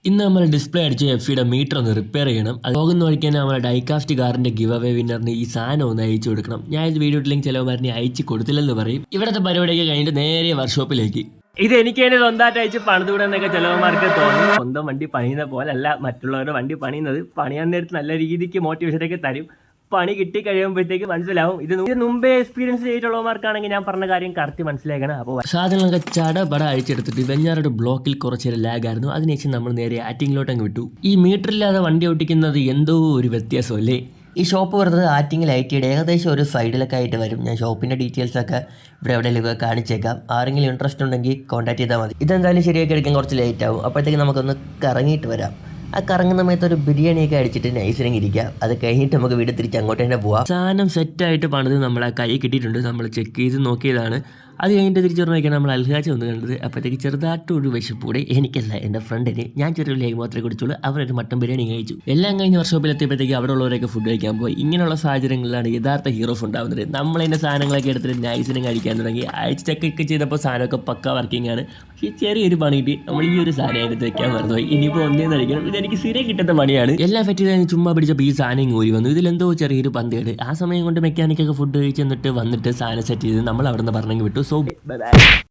ഇന്ന് നമ്മൾ ഡിസ്പ്ലേ അടിച്ച എഫിയുടെ മീറ്റർ ഒന്ന് റിപ്പയർ ചെയ്യണം. അത് പോകുന്ന വഴിക്ക് തന്നെ നമ്മുടെ ഡൈകാസ്റ്റ് കാറിന്റെ ഗിവ് അവേ വിന്നറിന് ഈ സാധനം ഒന്ന് അയച്ചു കൊടുക്കണം. ഞാൻ ഇത് വീഡിയോ ഇട്ടില്ലെങ്കിൽ ചിലവന്മാരിനെ അയച്ചു കൊടുത്തില്ലെന്ന് പറയും. ഇവിടുത്തെ പരിപാടിയൊക്കെ കഴിഞ്ഞിട്ട് നേരെ വർക്ക്ഷോപ്പിലേക്ക്. ഇത് എനിക്ക് തന്നെ സ്വന്തമായിട്ട് അയച്ച് പണിതുകൂടെന്നൊക്കെ ചിലവന്മാർക്ക് തോന്നും. സ്വന്തം വണ്ടി പണിയുന്ന പോലല്ല മറ്റുള്ളവരുടെ വണ്ടി പണിയുന്നത്. പണിയാൻ നേരത്ത് നല്ല രീതിക്ക് മോട്ടിവേഷനൊക്കെ തരും. പണി കിട്ടി കഴിയുമ്പോഴത്തേക്ക് മനസ്സിലാവും. ഇത് മുമ്പേ എക്സ്പീരിയൻസ് ചെയ്തിട്ടുള്ളവർക്കാണെങ്കിൽ ഞാൻ പറഞ്ഞ കാര്യം കറക്റ്റ് മനസ്സിലാക്കണം. അപ്പോൾ സാധനങ്ങളൊക്കെ ചടപട അഴിച്ചെടുത്തിട്ട് വെഞ്ഞാറോട് ബ്ലോക്കിൽ കുറച്ചേരം ലാഗായിരുന്നു. അതിനുശേഷം നമ്മൾ നേരെ ആറ്റിങ്ങിലോട്ട് അങ്ങ് വിട്ടു. ഈ മീറ്ററില്ലാതെ വണ്ടി ഓടിക്കുന്നത് എന്തോ ഒരു വ്യത്യാസമല്ലേ. ഈ ഷോപ്പ് വരുന്നത് ആറ്റിങ്ങിൽ ഐറ്റിയുടെ ഏകദേശം ഒരു സൈഡിലൊക്കെ ആയിട്ട് വരും. ഞാൻ ഷോപ്പിൻ്റെ ഡീറ്റെയിൽസൊക്കെ ഇവിടെ എവിടെയെങ്കിലും കാണിച്ചേക്കാം. ആരെങ്കിലും ഇൻട്രസ്റ്റ് ഉണ്ടെങ്കിൽ കോൺടാക്ട് ചെയ്താൽ മതി. ഇതെന്തായാലും ശരിയാക്കി എടുക്കാൻ കുറച്ച് ലേറ്റ് ആവും. അപ്പോഴത്തേക്ക് നമുക്കൊന്ന് കറങ്ങിയിട്ട് വരാം. ആ കറങ്ങുന്ന സമയത്ത് ഒരു ബിരിയാണിയൊക്കെ അടിച്ചിട്ട് നൈസിനും ഇരിക്കുക. അത് കഴിഞ്ഞിട്ട് നമുക്ക് വീട് തിരിച്ച് അങ്ങോട്ട് തന്നെ പോവാം. സാധനം സെറ്റായിട്ട് പണിത് നമ്മളെ കൈ കിട്ടിയിട്ടുണ്ട്. നമ്മൾ ചെക്ക് ചെയ്ത് നോക്കിയതാണ്. അത് കഴിഞ്ഞിട്ട് തിരിച്ചു നോക്കിയാണ് നമ്മൾ അൽഹാജ് ഒന്ന് കണ്ടത്. അപ്പോഴത്തേക്ക് ചെറുതായിട്ടൊരു വിശപ്പൂടെ എനിക്കല്ല എൻ്റെ ഫ്രണ്ടിന്. ഞാൻ ചെറിയൊരു ലേഖ മാത്രമേ കുടിച്ചുള്ളൂ. അവരൊരു മട്ടൻ ബിരിയാണി കഴിച്ചു. എല്ലാം കഴിഞ്ഞ് വർക്ക്ഷോപ്പിലെത്തിയപ്പോഴത്തേക്ക് അവിടെ ഉള്ളവരൊക്കെ ഫുഡ് കഴിക്കാൻ പോയി. ഇങ്ങനെയുള്ള സാഹചര്യങ്ങളിലാണ് യഥാർത്ഥ ഹീറോസ് ഉണ്ടാകുന്നത്. നമ്മളതിൻ്റെ സാധനങ്ങളൊക്കെ എടുത്തിട്ട് നൈസിനും കഴിക്കാൻ തുടങ്ങി. അയച്ച് ചെക്കൊക്കെ ചെയ്തപ്പോൾ സാധനമൊക്കെ പക്ക വർക്കിംഗ് ആണ്. പക്ഷേ ചെറിയൊരു പണി കിട്ടി. നമ്മൾ ഈ ഒരു സാധനം എടുത്ത് വെക്കാൻ മറന്നുപോയി. ഇനിയിപ്പോൾ ഒന്നേന്ന് കഴിക്കണം. ഇതെനിക്ക് സ്ഥിരം കിട്ടുന്ന പണിയാണ്. എല്ലാം ഫെറ്റ് ചെയ്ത് ചുമ്മാ പിടിച്ചപ്പോൾ ഈ സാധനം ഊരി വന്നു. ഇതിലെന്തോ ചെറിയൊരു പന്തേട്. ആ സമയം കൊണ്ട് മെക്കാനിക്കൊക്കെ ഫുഡ് കഴിച്ച് വന്നിട്ട് സാധനം സെറ്റ് ചെയ്ത് നമ്മൾ അവിടെ നിന്ന് പറഞ്ഞു വിട്ടു. So by.